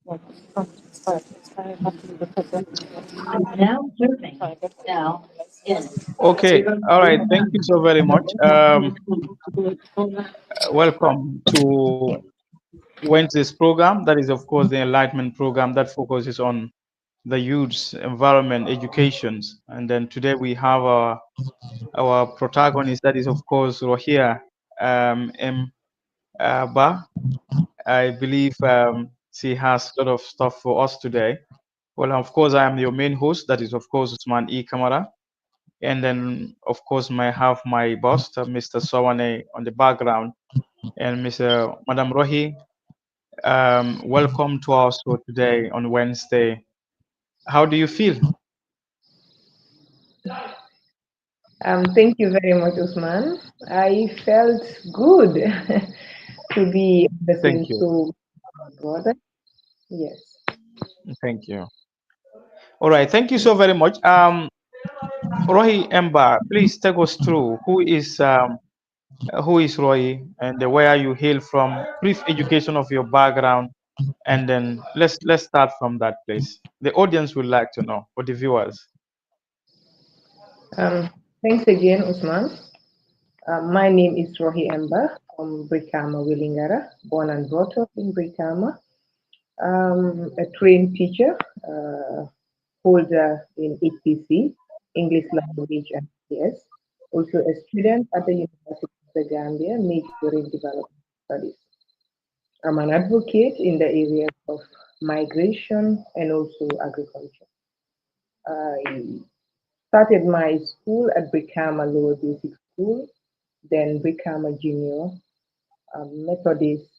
Now serving. Now in. Okay, all right. Thank you so very much. Welcome to Wednesday's program. That is, of course, the Enlightenment program that focuses on the youth's environment, educations. And then today we have our protagonist. That is, of course, Rohey M. Ba. I believe she has a lot of stuff for us today. Well, of course, I am your main host. That is, of course, Usman E. Kamara. And then, of course, I have my boss, Mr. Sawane, on the background, and Mr. Madam Rohi. Welcome to our show today on Wednesday. How do you feel? Thank you very much, Usman. I felt good to be Thank listening you. to my brother. Yes. Thank you. All right. Thank you so very much. Rohi Emba, please take us through who is Rohi and where you hail from, brief education of your background, and then let's start from that place. The audience would like to know, or the viewers. Um, Thanks again, Usman. My name is Rohi Emba from Brikama, Willingara, born and brought up in Brikama. A trained teacher, holder in HPC, English Language and CS. Also a student at the University of the Gambia, majoring in development studies. I'm an advocate in the areas of migration and also agriculture. I started my school at Brikama Lower Basic School, then Brikama Junior Methodist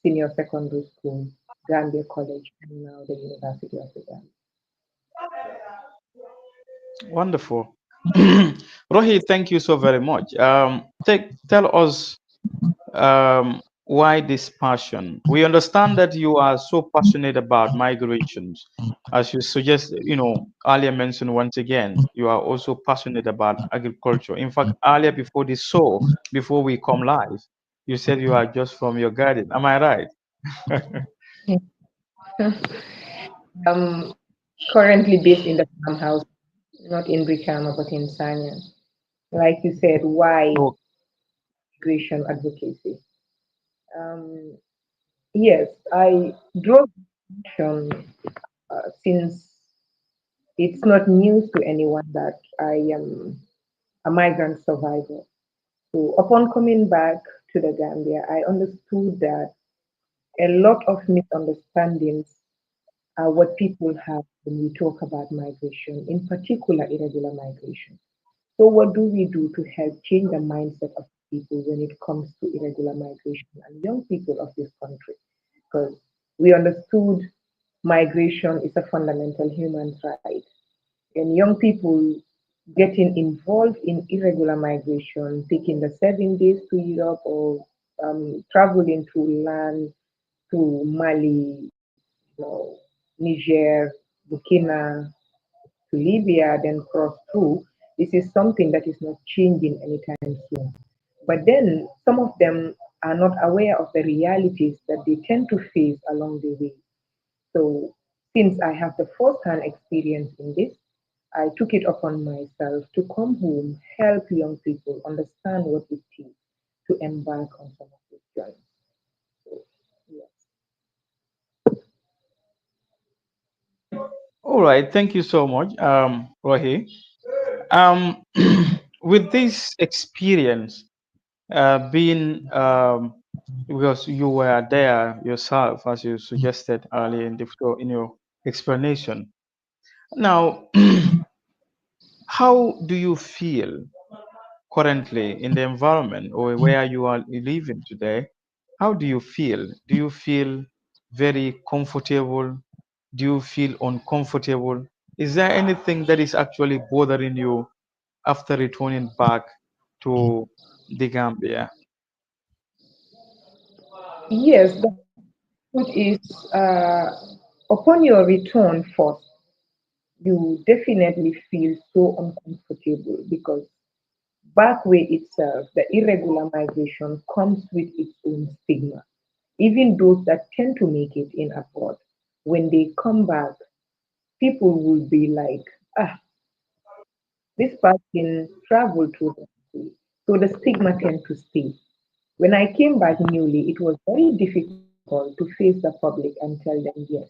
Senior Secondary School, Gambia College, and now the University of the Gambia. Wonderful. Rohi, thank you so very much. Tell us why this passion. We understand that you are so passionate about migrations. As you suggest, earlier mentioned once again, you are also passionate about agriculture. In fact, earlier before this show, before we come live, you said you are just from your garden. Am I right? I'm currently based in the farmhouse, not in Brikama, but in Sanya. Like you said, why Oh, migration advocacy? Um, yes, I drove passion since it's not news to anyone that I am a migrant survivor. So upon coming back to the Gambia, I understood that a lot of misunderstandings are what people have when we talk about migration, in particular irregular migration. So what do we do to help change the mindset of people when it comes to irregular migration and young people of this country? Because we understood migration is a fundamental human right. And young people getting involved in irregular migration, taking the 7 days to Europe or traveling through land to Mali, Niger, Burkina, to Libya, then cross through, this is something that is not changing anytime soon. But then some of them are not aware of the realities that they tend to face along the way. So since I have the first-hand experience in this, I took it upon myself to come home, help young people understand what it is to embark on some of these journeys. So, yes. all right. Thank you so much, Rohi. Um, with this experience, being because you were there yourself, as you suggested earlier in in your explanation. Now, how do you feel currently in the environment or where you are living today? How do you feel? Do you feel very comfortable? Do you feel uncomfortable? Is there anything that is actually bothering you after returning back to the Gambia? Yes, the truth is, upon your return first, you definitely feel so uncomfortable because back way itself, the irregular migration comes with its own stigma. Even those that tend to make it in abroad. when they come back, people will be like, ah, this person traveled to the country. So the stigma tend to stay. When I came back newly, it was very difficult to face the public and tell them, yes,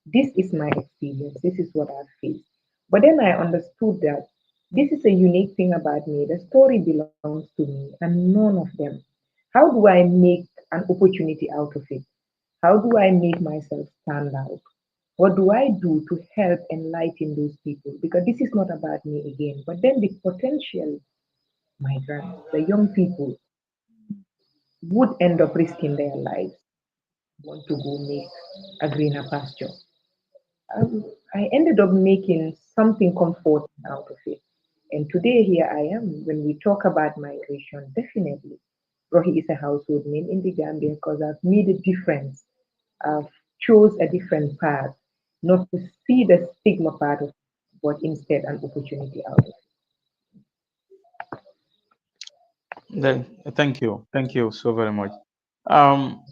this is my experience, this is what I've faced. But then I understood that this is a unique thing about me. The story belongs to me and none of them. How do I make an opportunity out of it? How do I make myself stand out? What do I do to help enlighten those people? Because this is not about me again, but then the potential migrants, the young people, would end up risking their lives, want to go make a greener pasture. I ended up making something comforting out of it. And today, here I am. When we talk about migration, definitely, Rohi is a household name in the Gambia because I've made a difference. I've chose a different path, not to see the stigma part of it, but instead an opportunity out of it. Then, thank you so very much. Um,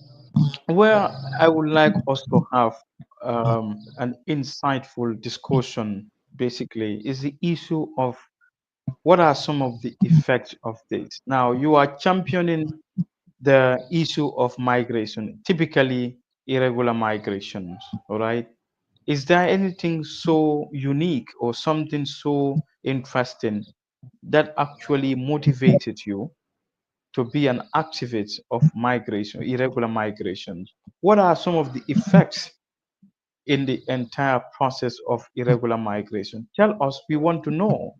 where I would like us to have an insightful discussion, basically, is the issue of what are some of the effects of this. Now, you are championing the issue of migration, typically irregular migrations. All right. Is there anything so unique or something so interesting that actually motivated you to be an activist of migration, irregular migrations? What are some of the effects in the entire process of irregular migration? Tell us, we want to know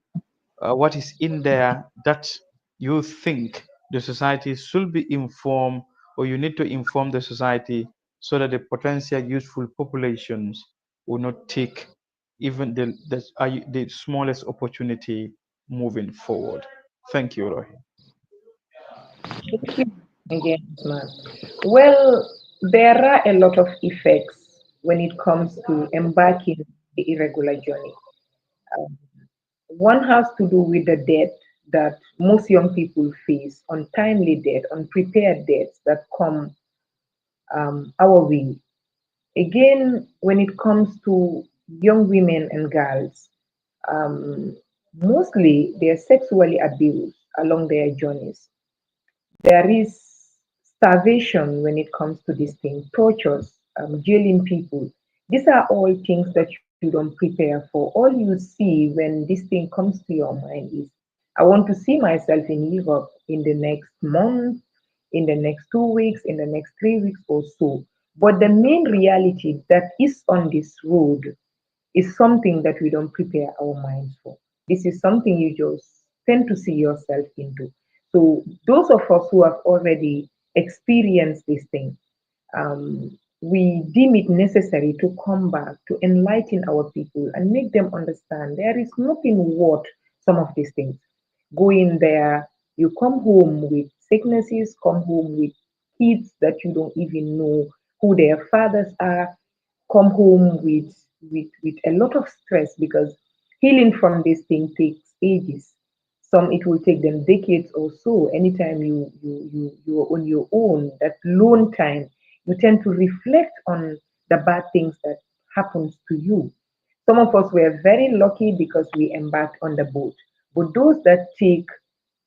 what is in there that you think the society should be informed, or you need to inform the society so that the potential useful populations will not take even the smallest opportunity moving forward. Thank you, Rohit. Thank you again, man. Well, there are a lot of effects when it comes to embarking the irregular journey. Um, One has to do with the death that most young people face, untimely death, unprepared deaths that come our way. Again, when it comes to young women and girls, um, mostly they're sexually abused along their journeys. There is starvation when it comes to this thing, tortures, jailing people. These are all things that you don't prepare for. All you see when this thing comes to your mind is, I want to see myself in Europe in the next month, in the next 2 weeks, in the next 3 weeks or so. But the main reality that is on this road is something that we don't prepare our minds for. This is something you just tend to see yourself into. So, those of us who have already experienced this thing, we deem it necessary to come back to enlighten our people and make them understand there is nothing worth some of these things. Going there, you come home with sicknesses, come home with kids that you don't even know who their fathers are, come home with a lot of stress because healing from this thing takes ages. Some it will take them decades or so. Anytime you're on your own, that lone time, you tend to reflect on the bad things that happens to you. Some of us were very lucky because we embarked on the boat, but those that take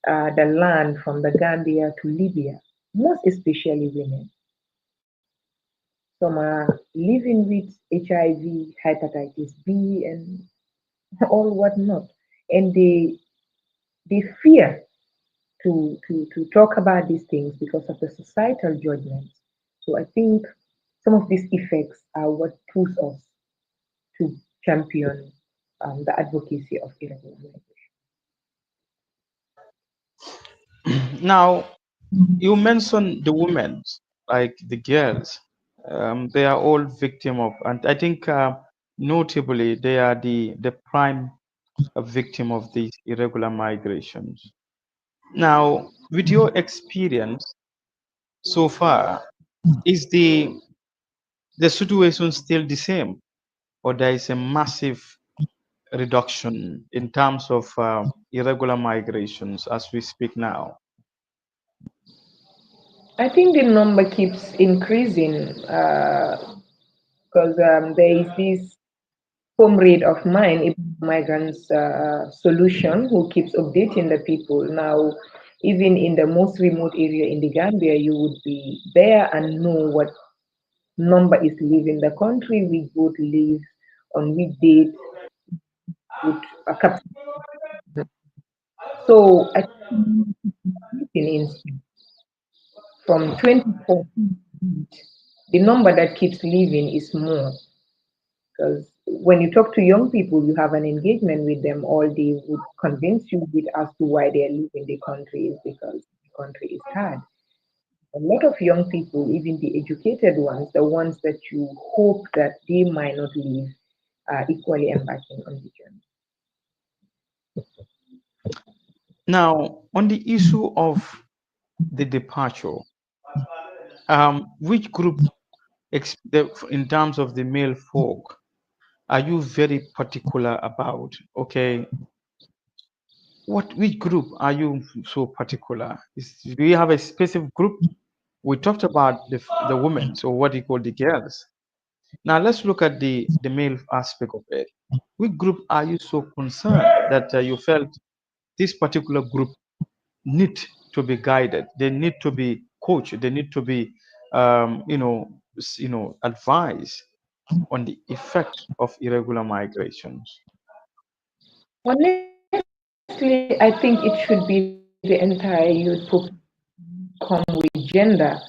the land from the Gambia to Libya, most especially women, some are living with HIV, hepatitis B, and all whatnot, and they fear to talk about these things because of the societal judgments. So I think some of these effects are what push us to champion the advocacy of irregular migration. Now, you mentioned the women, like the girls. They are all victim of, and I think notably they are the prime victim of these irregular migrations. Now, with your experience so far, is the situation still the same, or there is a massive reduction in terms of irregular migrations as we speak now? I think the number keeps increasing. because there is this comrade of mine, a migrants solution, who keeps updating the people. Now, even in the most remote area in the Gambia, you would be there and know what number is leaving the country, which would leave on which date, would a capacity. So I think in from 2014, the number that keeps leaving is more. Because when you talk to young people, you have an engagement with them, all they would convince you with as to why they are leaving the country is because the country is hard. A lot of young people, even the educated ones, the ones that you hope that they might not leave, are equally embarking on the journey. Now, on the issue of the departure, which group, in terms of the male folk, are you very particular about? Okay, which group are you so particular? Do you have a specific group? We talked about the women, so what you call the girls. Now let's look at the male aspect of it. Which group are you so concerned that you felt this particular group need to be guided? They need to be coached. They need to be, advised on the effect of irregular migrations. Honestly, I think it should be the entire youth population come with gender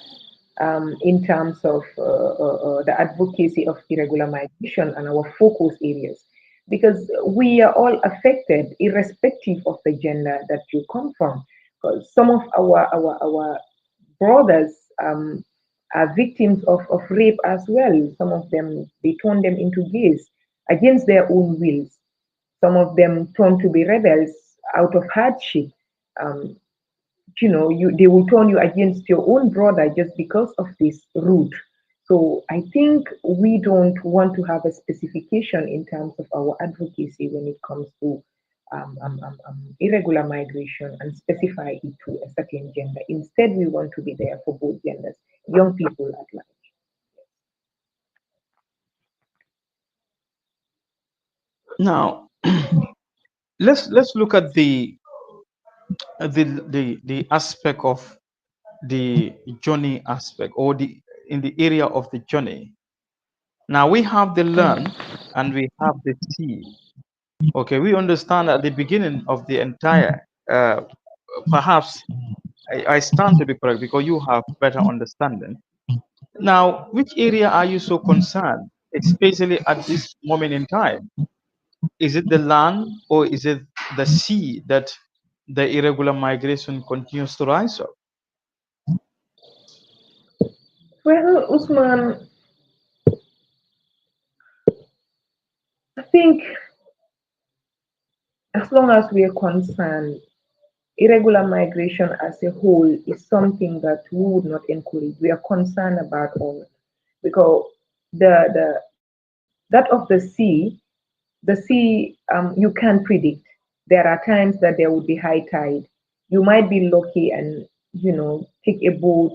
in terms of the advocacy of irregular migration and our focus areas. Because we are all affected, irrespective of the gender that you come from. Because some of our brothers are victims of rape as well. Some of them, they turn them into gays against their own wills. Some of them turn to be rebels out of hardship. Um, they will turn you against your own brother just because of this root. So I think we don't want to have a specification in terms of our advocacy when it comes to irregular migration and specify it to a certain gender. Instead, we want to be there for both genders, young people at large. Now let's look at the aspect of the journey aspect, or the in the area of the journey. Now we have the learn and we have the see. Okay, we understand at the beginning of the entire, perhaps I stand to be correct because you have better understanding. Now, which area are you so concerned, especially at this moment in time? Is it the land or is it the sea that the irregular migration continues to rise up? Well, Usman, I think as long as we are concerned, irregular migration as a whole is something that we would not encourage. We are concerned about all because the that of the sea you can't predict. There are times that there would be high tide. You might be lucky and take a boat,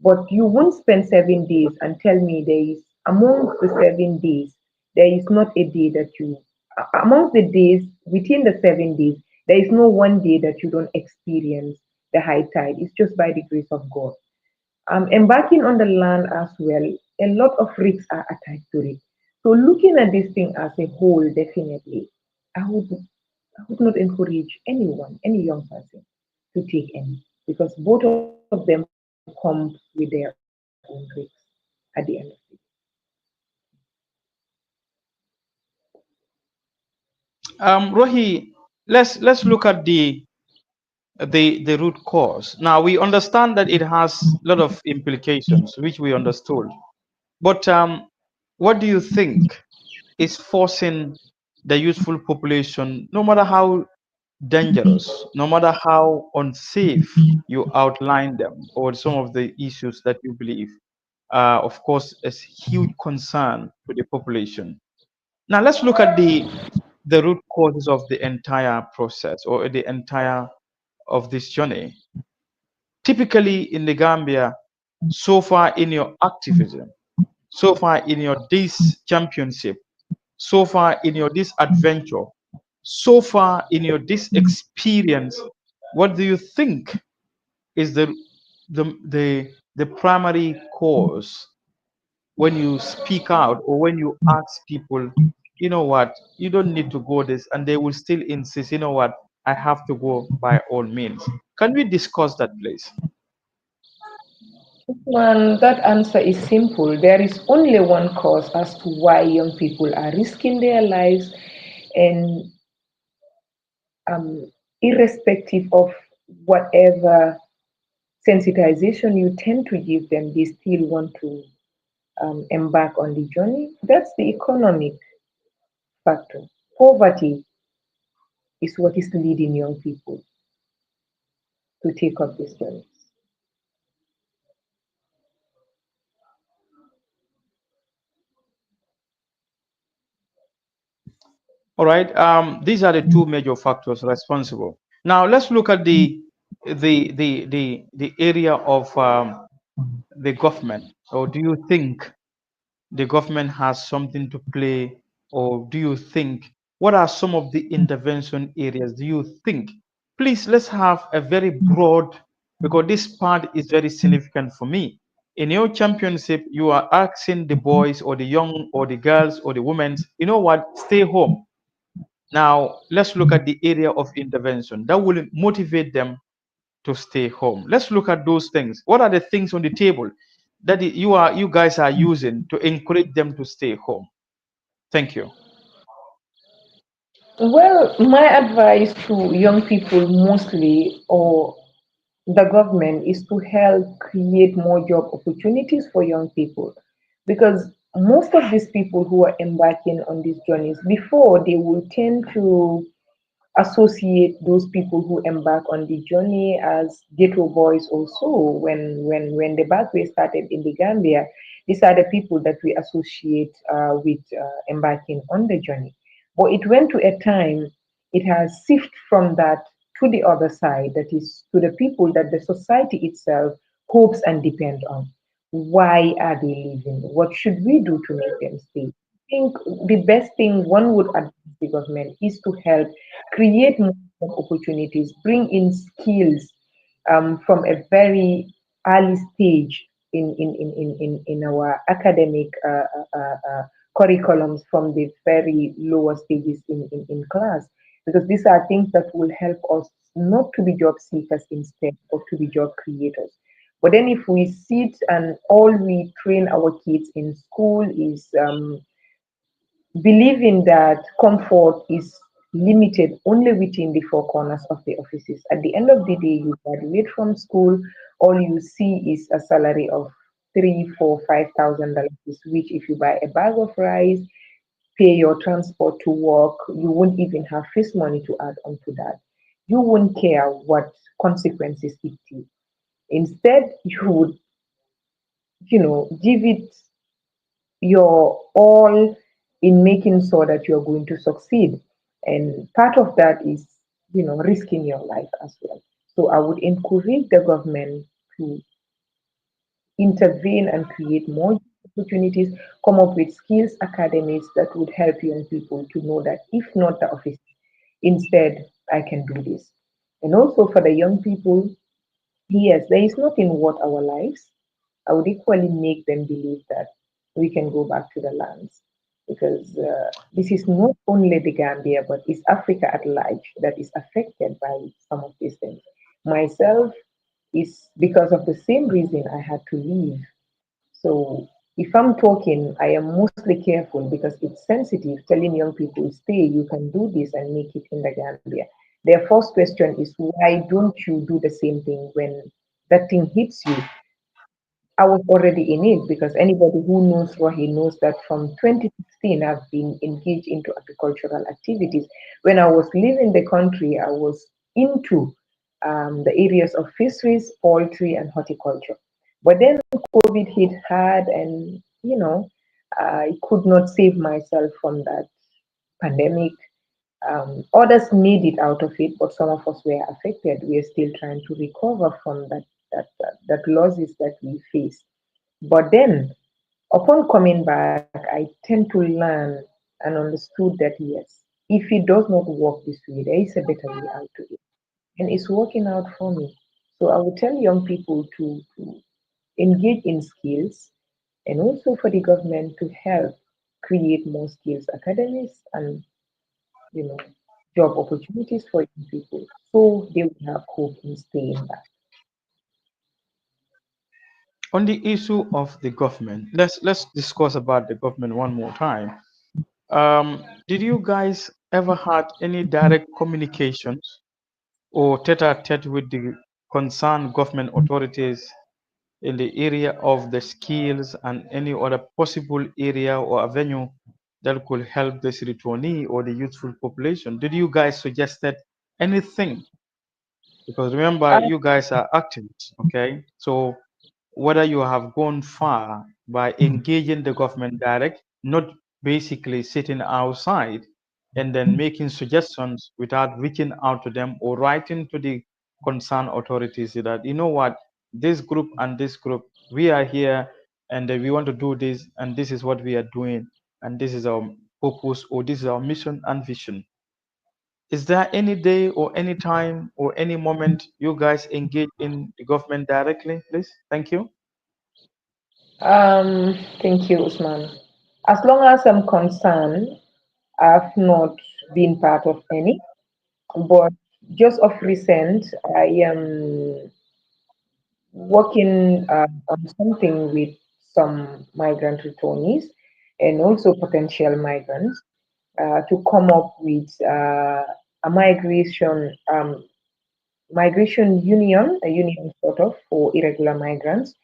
but you won't spend 7 days and tell me there is among the 7 days there is not a day that you among the days within the 7 days there is no one day that you don't experience the high tide. It's just by the grace of God. Embarking on the land as well, a lot of risks are attached to it. So looking at this thing as a whole, definitely, I would not encourage anyone, any young person, to take any because both of them come with their own risks at the end of the day. Rohi, let's look at the root cause. Now we understand that it has a lot of implications, which we understood. But what do you think is forcing the youthful population, no matter how dangerous, no matter how unsafe you outline them, or some of the issues that you believe, of course, is huge concern to the population. Now let's look at the root causes of the entire process or the entire of this journey. Typically in the Gambia, so far in your activism, so far in your this championship, so far in your this adventure, so far in your this experience, what do you think is the primary cause when you speak out or when you ask people, you know what, you don't need to go this, and they will still insist, you know what, I have to go by all means. Can we discuss that, please? One, that answer is simple. There is only one cause as to why young people are risking their lives, and um, irrespective of whatever sensitization you tend to give them, they still want to embark on the journey. That's the economic factor. Poverty is what is leading young people to take up this journey. All right. These are the two major factors responsible. Now let's look at the area of the government. Or do you think the government has something to play, or do you think what are some of the intervention areas? Do you think? Please, let's have a very broad, because this part is very significant for me. In your championship, you are asking the boys or the young or the girls or the women, you know what, stay home. Now, let's look at the area of intervention that will motivate them to stay home. Let's look at those things. What are the things on the table that you guys are using to encourage them to stay home? Thank you. Well, my advice to young people mostly, or the government, is to help create more job opportunities for young people, because most of these people who are embarking on these journeys, before, they will tend to associate those people who embark on the journey as ghetto boys also. When the Bagwe started in the Gambia, these are the people that we associate with embarking on the journey. But it went to a time, it has shifted from that to the other side, that is to the people that the society itself hopes and depend on. Why are they leaving? What should we do to make them stay? I think the best thing one would advise the government is to help create more job opportunities, bring in skills from a very early stage in our academic curriculums, from the very lower stages in class, because these are things that will help us not to be job seekers instead, but to be job creators. But then if we sit and all we train our kids in school is believing that comfort is limited only within the four corners of the offices. At the end of the day, you graduate from school, all you see is a salary of 3, 4, $5,000, which if you buy a bag of rice, pay your transport to work, you won't even have first money to add onto that. You won't care what consequences it takes. Instead, you would, give it your all in making sure that you're going to succeed. And part of that is, risking your life as well. So I would encourage the government to intervene and create more opportunities, come up with skills academies that would help young people to know that if not the office, instead I can do this. And also for the young people, yes, there is nothing worth our lives. I would equally make them believe that we can go back to the lands, because this is not only the Gambia, but it's Africa at large that is affected by some of these things. Myself is because of the same reason I had to leave. So if I'm talking, I am mostly careful because it's sensitive, telling young people, stay, you can do this and make it in the Gambia. Their first question is, why don't you do the same thing when that thing hits you? I was already in it, because anybody who knows Rohey knows that from 2016 I've been engaged into agricultural activities. When I was leaving the country, I was into the areas of fisheries, poultry, and horticulture. But then COVID hit hard, and I could not save myself from that pandemic. Others made it out of it, but some of us were affected. We are still trying to recover from that losses that we faced. But then Upon coming back, I tend to learn and understood that yes, if it does not work this way, there is a better way out to it. And it's working out for me. So I would tell young people to engage in skills and also for the government to help create more skills academies and you know job opportunities for young people so they will have hope in staying back. On the issue of the government, let's discuss about the government one more time. Did you guys ever had any direct communications or tete-a-tete with the concerned government authorities in the area of the skills and any other possible area or avenue that could help the returnee or the youthful population? Did you guys suggested anything? Because remember, Uh, you guys are activists, okay? So whether you have gone far by engaging the government direct, not basically sitting outside and then making suggestions without reaching out to them or writing to the concerned authorities that, you know what, this group and this group, we are here and we want to do this and this is what we are doing and this is our purpose or this is our mission and vision. Is there any day or any time or any moment you guys engage in the government directly, please? Thank you. thank you, Usman. As long as I'm concerned, I've not been part of any, but just of recent, I am working on something with some migrant returnees and also potential migrants to come up with a migration union, a union sort of for irregular migrants,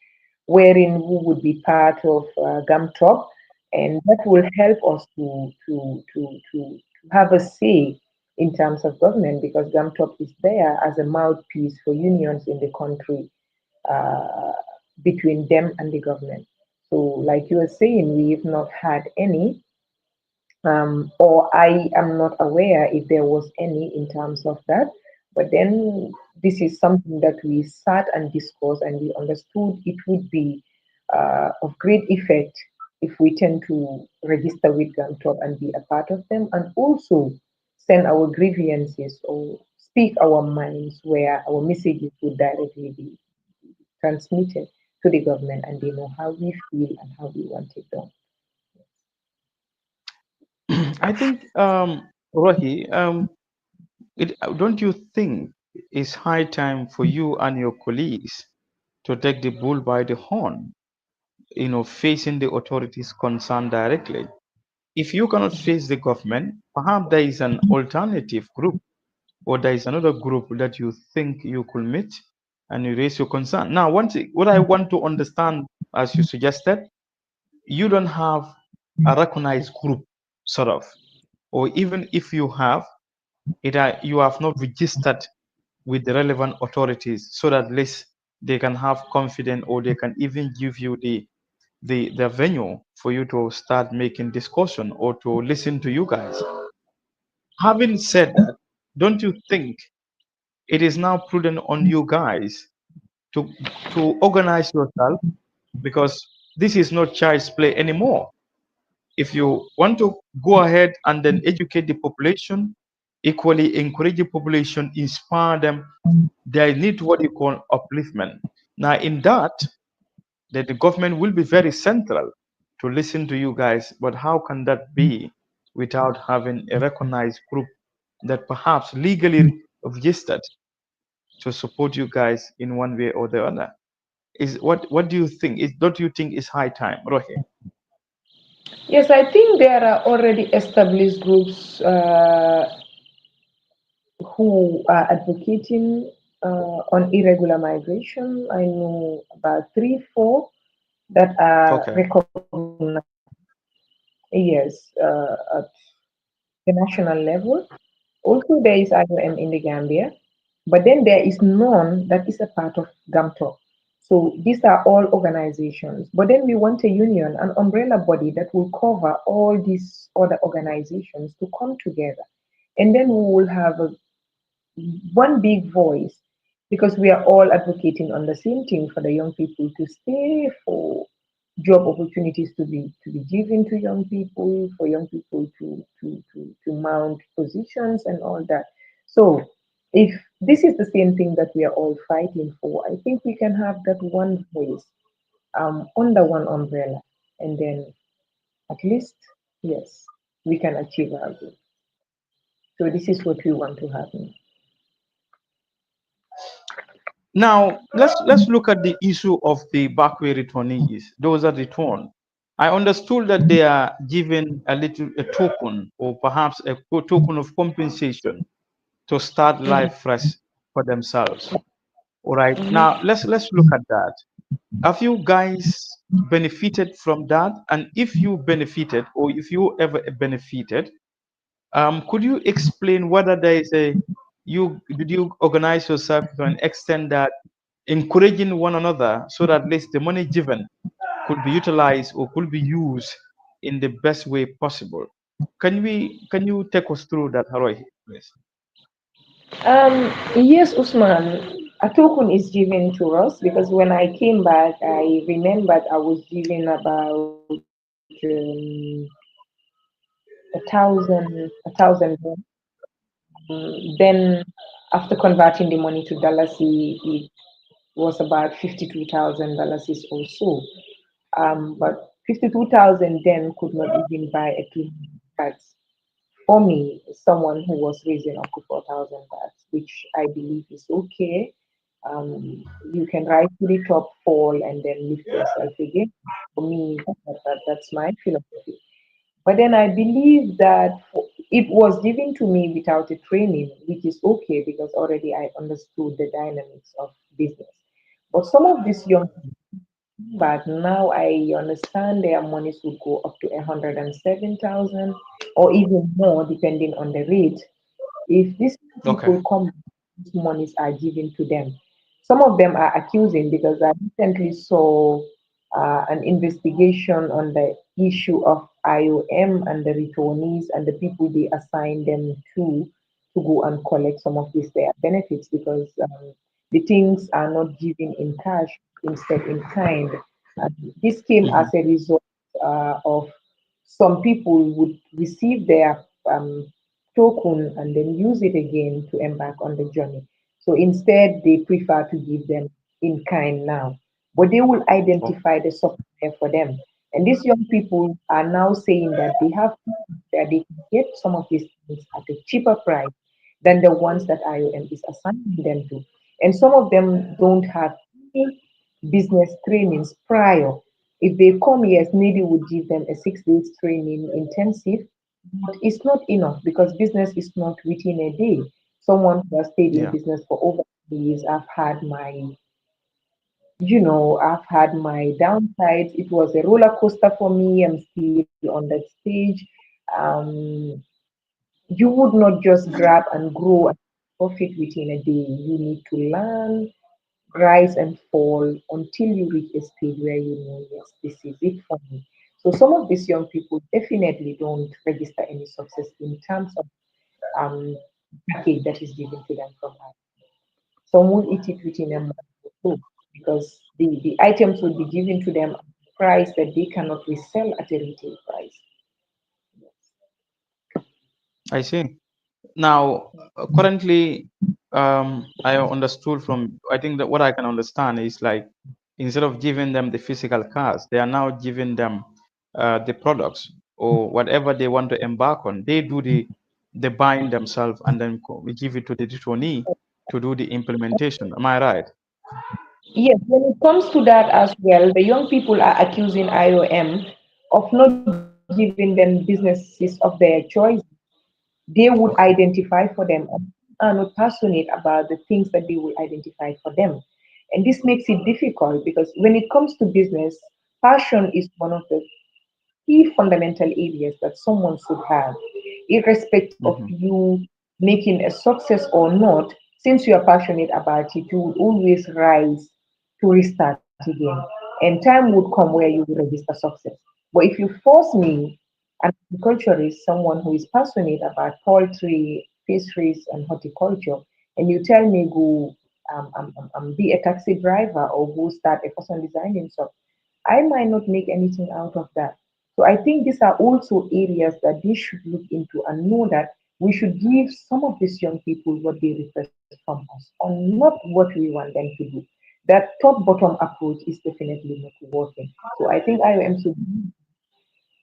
wherein we would be part of GAMTROP, and that will help us to have a say in terms of government because GAMTROP is there as a mouthpiece for unions in the country uh, between them and the government. So, like you were saying, we've not had any, or I am not aware if there was any in terms of that. But then this is something that we sat and discussed, and we understood it would be of great effect if we tend to register with GAMTOP and be a part of them, and also send our grievances or speak our minds where our messages would directly be transmitted to the government, and they know how we feel and how we want it done. I think, Rohi, don't you think it's high time for you and your colleagues to take the bull by the horn, facing the authorities concerned directly? If you cannot face the government, perhaps there is an alternative group or there is another group that you think you could meet and you raise your concern. Now, what I want to understand, as you suggested, you don't have a recognized group, sort of, or even if you have, you have not registered with the relevant authorities so that at least they can have confidence or they can even give you the venue for you to start making discussion or to listen to you guys. Having said that, don't you think it is now prudent on you guys to organize yourself because this is not child's play anymore? If you want to go ahead and then educate the population, equally encourage the population, inspire them, they need what you call upliftment. Now, in that the government will be very central to listen to you guys, but how can that be without having a recognized group that perhaps legally registered to support you guys in one way or the other? Is what do you think? Don't you think it's high time, Rohe? Yes, I think there are already established groups who are advocating on irregular migration. I know about three, four that are Okay. recognized, yes, at the national level. Also, there is IOM in the Gambia, but then there is none that is a part of GAMTO. So these are all organizations. But then we want a union, an umbrella body that will cover all these other organizations to come together. And then we will have one big voice because we are all advocating on the same thing for the young people to stay for job opportunities to be given to young people, for young people to mount positions and all that. So if this is the same thing that we are all fighting for, I think we can have that one voice under one umbrella, and then at least, yes, we can achieve our goal. So this is what we want to happen. Now, let's look at the issue of the backway returnees. Those are returned. I understood that they are given a token or perhaps a token of compensation to start life fresh for themselves. All right. Now let's look at that. Have you guys benefited from that? And if you benefited, or if you ever benefited, could you explain whether there is a you did you organize yourself to an extent that encouraging one another so that at least the money given could be utilized or could be used in the best way possible? Can you take us through that, Haroy, please? Yes, Usman, a token is given to us because when I came back, I remembered I was given about a thousand. Then after converting the money to dollars, it was about $52,000 or so. But 52,000 then could not even buy a clean cards for me, someone who was raising up to 4,000 bats, which I believe is okay. You can rise to the top, fall, and then lift yourself again. For me, that's my philosophy. But then I believe that it was given to me without a training, which is okay because already I understood the dynamics of business. But some of these young people, but now I understand their monies would go up to 107,000 or even more, depending on the rate. If these Okay. people come, these monies are given to them. Some of them are accusing because I recently saw an investigation on the issue of IOM and the returnees and the people they assign them to go and collect some of these their benefits because the things are not given in cash, instead in kind. And this came as Hmm. a result of some people would receive their token and then use it again to embark on the journey. So instead, they prefer to give them in kind now, but they will Oh, identify the software for them. And these young people are now saying that they have that they can get some of these things at a cheaper price than the ones that IOM is assigning them to. And some of them don't have any business trainings prior. If they come, yes, maybe we'll give them a 6 days training intensive, but it's not enough because business is not within a day. Someone who has stayed in yeah. business for over years, I've had my downsides. It was a roller coaster for me. I'm still on that stage. Um, you would not just grab and grow and profit within a day. You need to learn, rise and fall until you reach a stage where you know, yes, this is it for me. So some of these young people definitely don't register any success in terms of um, package that is given to them from us. Some will eat it within a month or two because the items will be given to them at a price that they cannot resell at a retail price. I see. Now, currently, I understood from, I think that what I can understand is like instead of giving them the physical cars, they are now giving them the products or whatever they want to embark on. They do the buying themselves and then we give it to the returnee to do the implementation. Am I right? Yes, when it comes to that as well, the young people are accusing IOM of not giving them businesses of their choice. They would Okay. identify for them and are not passionate about the things that they will identify for them. And this makes it difficult because when it comes to business, passion is one of the key fundamental areas that someone should have, irrespective of Hmm. you making a success or not. Since you are passionate about it, you will always rise to restart again. And time would come where you will register success. But if you force me, an agriculturist, someone who is passionate about poultry, fisheries, and horticulture, and you tell me go be a taxi driver or go start a fashion designing shop, I might not make anything out of that. So I think these are also areas that they should look into and know that we should give some of these young people what they request from us, or not what we want them to do. That top bottom approach is definitely not working. So I think IOM should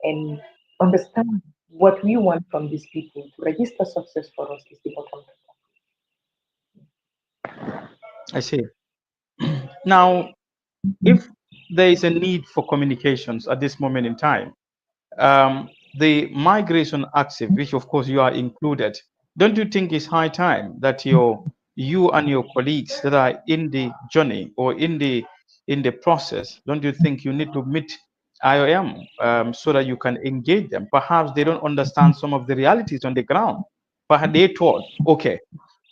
and understand what we want from these people to register success for us is the bottom. I see. Now, if there is a need for communications at this moment in time, the migration active, which of course you are included, don't you think it's high time that you and your colleagues that are in the journey or in the process, don't you think you need to meet IOM so that you can engage them? Perhaps they don't understand some of the realities on the ground. Perhaps they thought, okay,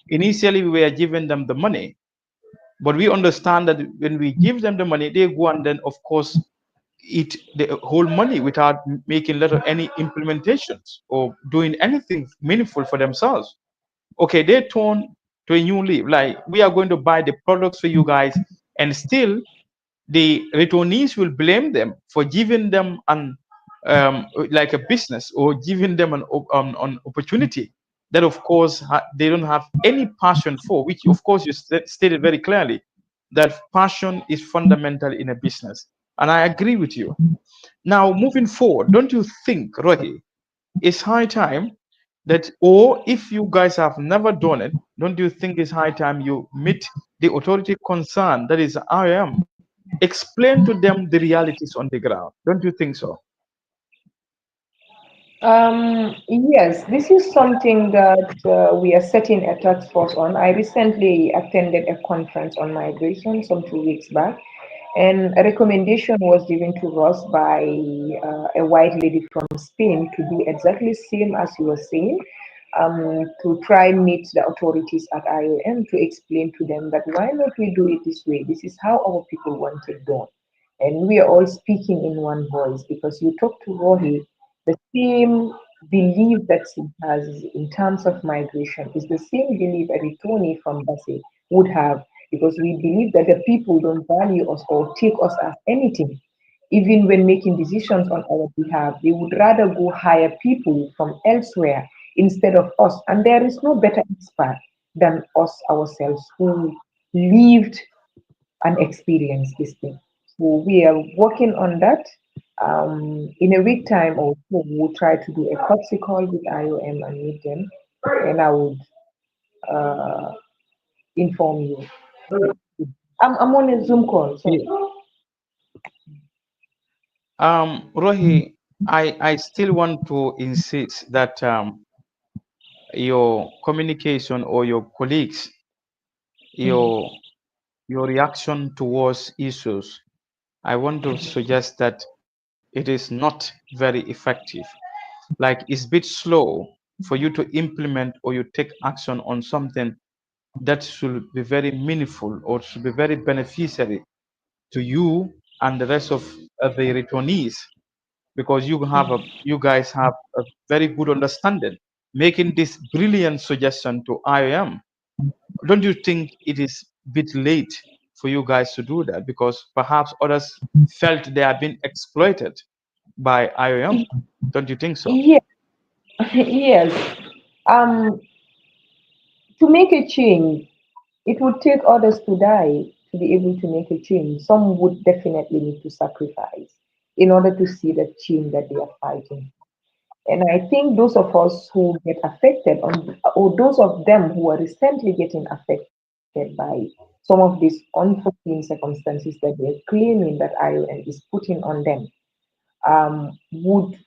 initially we were giving them the money, but we understand that when we give them the money, they go and then, of course, eat the whole money without making little any implementations or doing anything meaningful for themselves. Okay, they turn to a new leaf. Like, we are going to buy the products for you guys, and still the returnees will blame them for giving them an like a business or giving them an opportunity that of course they don't have any passion for, which of course you stated very clearly that passion is fundamental in a business, and I agree with you. Now, moving forward, don't you think, Rohi, it's high time that, or if you guys have never done it, don't you think it's high time you meet the authority concerned, that is IAM, explain to them the realities on the ground? Don't you think so? Yes, this is something that we are setting a task force on. I recently attended a conference on migration some 2 weeks back, and a recommendation was given to us by a white lady from Spain to do exactly same as you were saying, to try meet the authorities at IOM to explain to them that why not we do it this way? This is how our people want it done. And we are all speaking in one voice because you talk to Rohey, the same belief that he has in terms of migration is the same belief a returnee from Basse would have, because we believe that the people don't value us or take us as anything. Even when making decisions on our behalf, they would rather go hire people from elsewhere instead of us. And there is no better expert than us ourselves who lived and experienced this thing. So we are working on that. In a week time or so, we'll try to do a courtesy call with IOM and meet them, and I would uh, inform you. I'm on a Zoom call, Yeah. sorry. Rohi, I still want to insist that your communication or your colleagues, Mhm. your your reaction towards issues, I want to suggest that it is not very effective. Like, it's a bit slow for you to implement or you take action on something that should be very meaningful or should be very beneficiary to you and the rest of the returnees, because you guys have a very good understanding making this brilliant suggestion to IOM. Don't you think it is a bit late for you guys to do that, because perhaps others felt they have been exploited by IOM? Don't you think so? Yes, yes. Um, to make a change, it would take others to die to be able to make a change. Some would definitely need to sacrifice in order to see the change that they are fighting. And I think those of us who get affected, or those of them who are recently getting affected by some of these unforeseen circumstances that they're claiming that ION is putting on them, would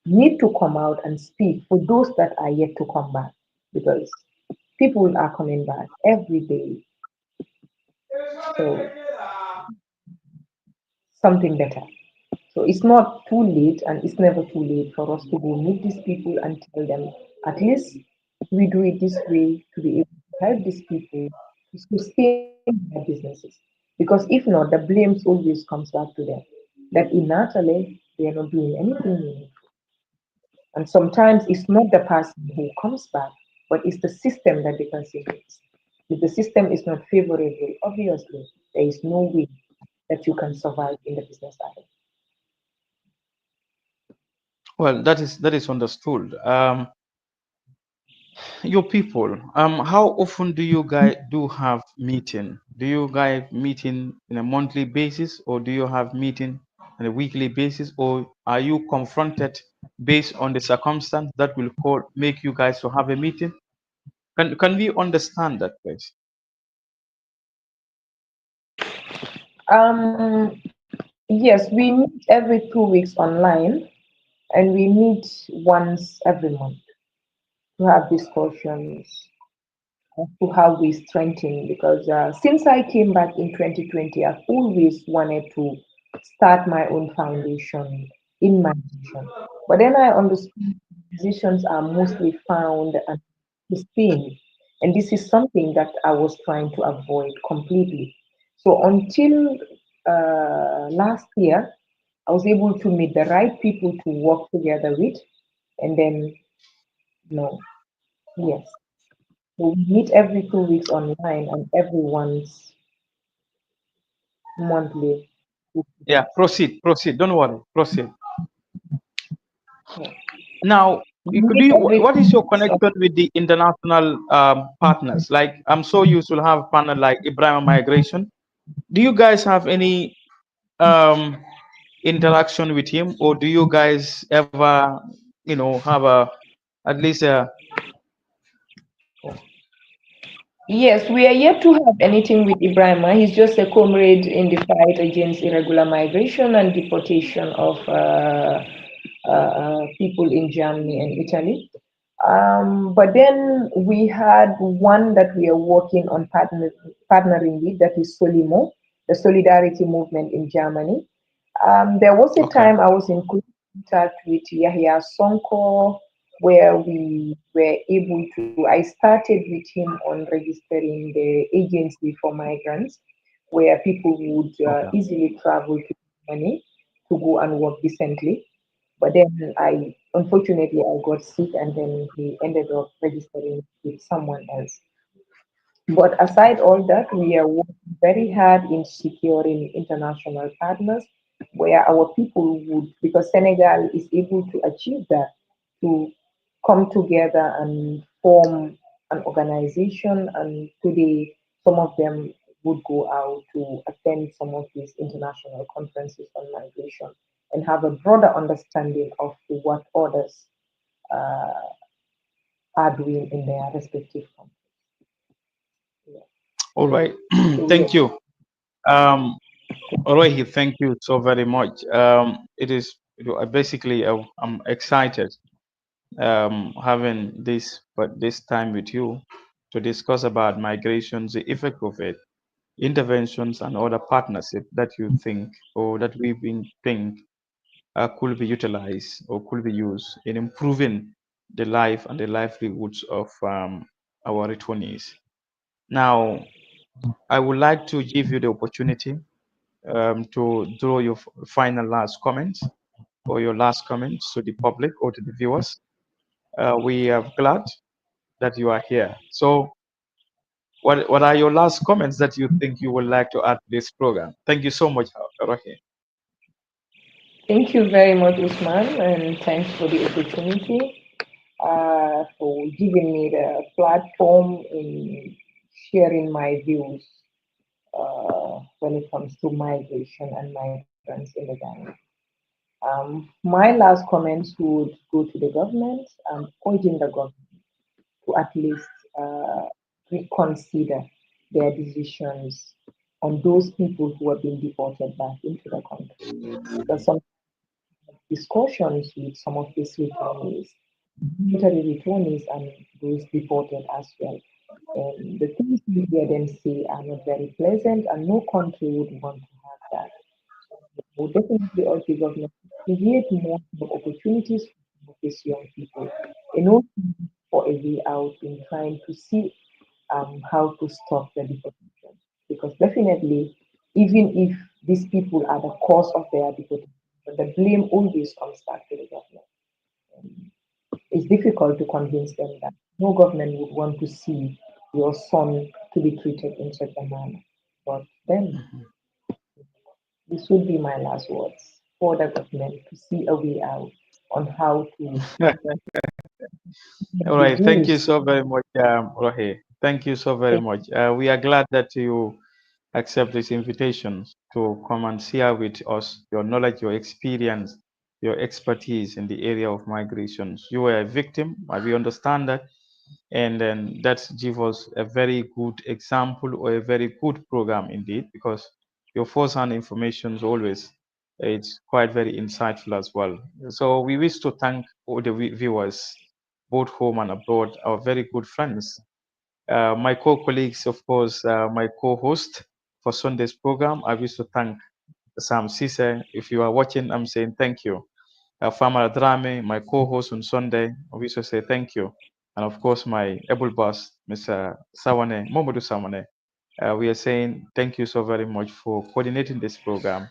need to come out and speak for those that are yet to come back, because people are coming back every day. So something better. So it's not too late, and it's never too late for us to go meet these people and tell them, at least we do it this way to be able to help these people to sustain their businesses. Because if not, the blames always comes back to them. That in Natale, they are not doing anything meaningful. And sometimes it's not the person who comes back, but it's the system that the person hits. If the system is not favorable, obviously, there is no way that you can survive in the business side. Well, that is understood. Your people, how often do you guys do have meeting? Do you guys meeting in a monthly basis, or do you have meeting on a weekly basis, or are you confronted based on the circumstance that will call make you guys to have a meeting? Can we understand that, please? Yes, we meet every 2 weeks online, and we meet once every month to have discussions as to how we strengthen. Because since I came back in 2020, I've always wanted to start my own foundation in my vision. But then I understood musicians are mostly found and Spain, and this is something that I was trying to avoid completely. So until last year, I was able to meet the right people to work together with, and then no, yes. So we meet every 2 weeks online and every once monthly. Yeah, proceed. Don't worry, proceed. Yeah. Now, We meet every what two is your weeks. connection with the international partners? Like, I'm so used to have partner like Ibrahim Migration. Do you guys have any um, interaction with him, or do you guys ever, have at least a Yes, we are yet to have anything with Ibrahima. He's just a comrade in the fight against irregular migration and deportation of people in Germany and Italy. But then we had one that we are working on partnering with, that is Solimo, the Solidarity Movement in Germany. There was a okay? time I was in contact with Yahya Sonko, where we were able to. I started with him on registering the agency for migrants, where people would Okay. easily travel to Germany to go and work decently. But then unfortunately, I got sick, and then he ended up registering with someone else. But aside all that, we are working very hard in securing international partners where our people would, because Senegal is able to achieve that, to come together and form an organization. And today, some of them would go out to attend some of these international conferences on migration and have a broader understanding of what others uh, are doing in their respective countries. Yeah. All right. So, Thank yes. you. Um, Rohey, thank you so very much. It is basically I'm excited having this time with you to discuss about migrations, the effect of it, interventions, and other partnership that you think or that we've been think could be utilized or could be used in improving the life and the livelihoods of our returnees. Now, I would like to give you the opportunity to draw your final last comments or your last comments to the public or to the viewers. We are glad that you are here. So, what are your last comments that you think you would like to add to this program? Thank you so much, Rohey. Thank you very much, Usman, and thanks for the opportunity, for giving me the platform in sharing my views when it comes to migration and migrants in the Ghana. My last comments would go to the government, urging the government to at least uh, reconsider their decisions on those people who have been deported back into the country. Because some discussions with some of these returnees, military returnees, and those deported as well. And the things we hear them say are not very pleasant, and no country would want to have that. We definitely urge the government to create more opportunities for these young people and also for a way out in trying to see how to stop the deportation. Because definitely, even if these people are the cause of their deportation, the blame always comes back to the government. It's difficult to convince them that no government would want to see your son to be treated in such a manner. But then, this would be my last words for the government to see a way out on how to All right. Thank you reduce. so very much, Rohey. Thank you so very much. We are glad that you accept this invitation to come and share with us your knowledge, your experience, your expertise in the area of migrations. You were a victim, we understand that, and then that gives us a very good example or a very good program indeed, because your first-hand information is always it's quite very insightful as well. So we wish to thank all the viewers, both home and abroad, our very good friends, my co-colleagues, of course, my co-host for Sunday's program. I wish to thank Sam Sise. If you are watching, I'm saying thank you. Farmer Adrame, my co-host on Sunday, I wish to say thank you. And of course, my able boss, Mr. Sawane, Momodu Sawane. We are saying thank you so very much for coordinating this program.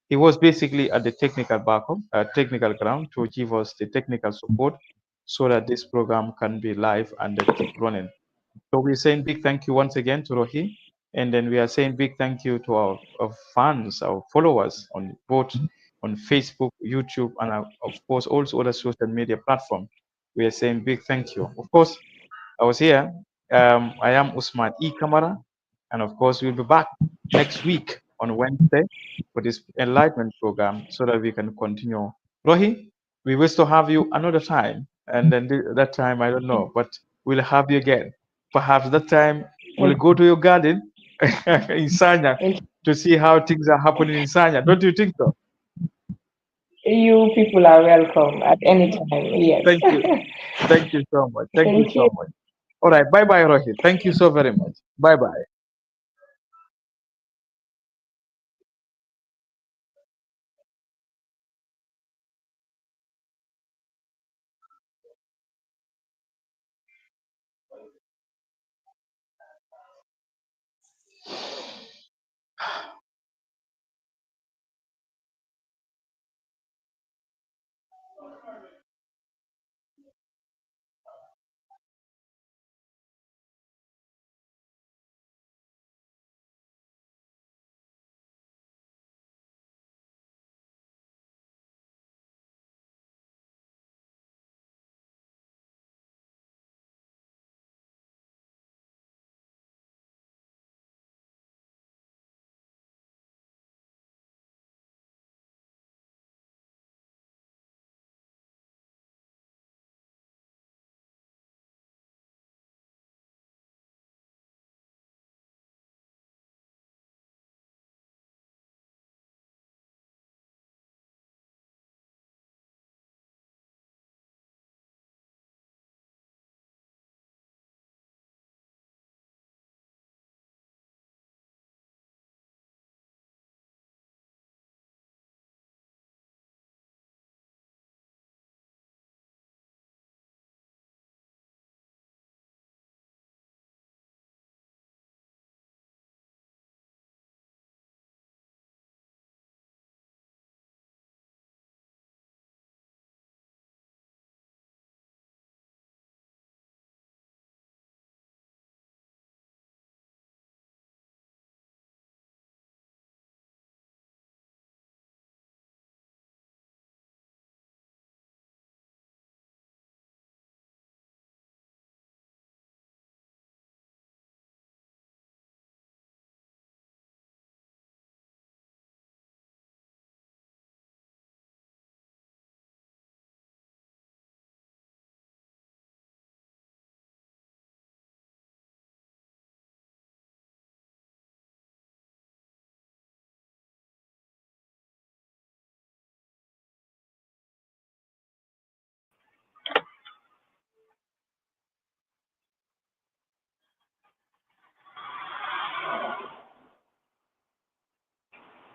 He was basically at the technical backup, technical ground to give us the technical support so that this program can be live and keep running. So we're saying big thank you once again to Rohi, and then we are saying big thank you to our fans, our followers on both on Facebook, YouTube, and of course also other social media platform. We are saying big thank you. Of course, I was here. I am Usman E. Kamara, and of course we'll be back next week on Wednesday for this enlightenment program so that we can continue. Rohi, we wish to have you another time, and then that time I don't know, but we'll have you again. Perhaps that time we'll go to your garden in Sanya to see how things are happening in Sanya. Don't you think so? You people are welcome at any time. Yes. Thank you. Thank you so much. Thank you Thank you. so much. All right. Bye bye, Rohit. Thank you so very much. Bye bye.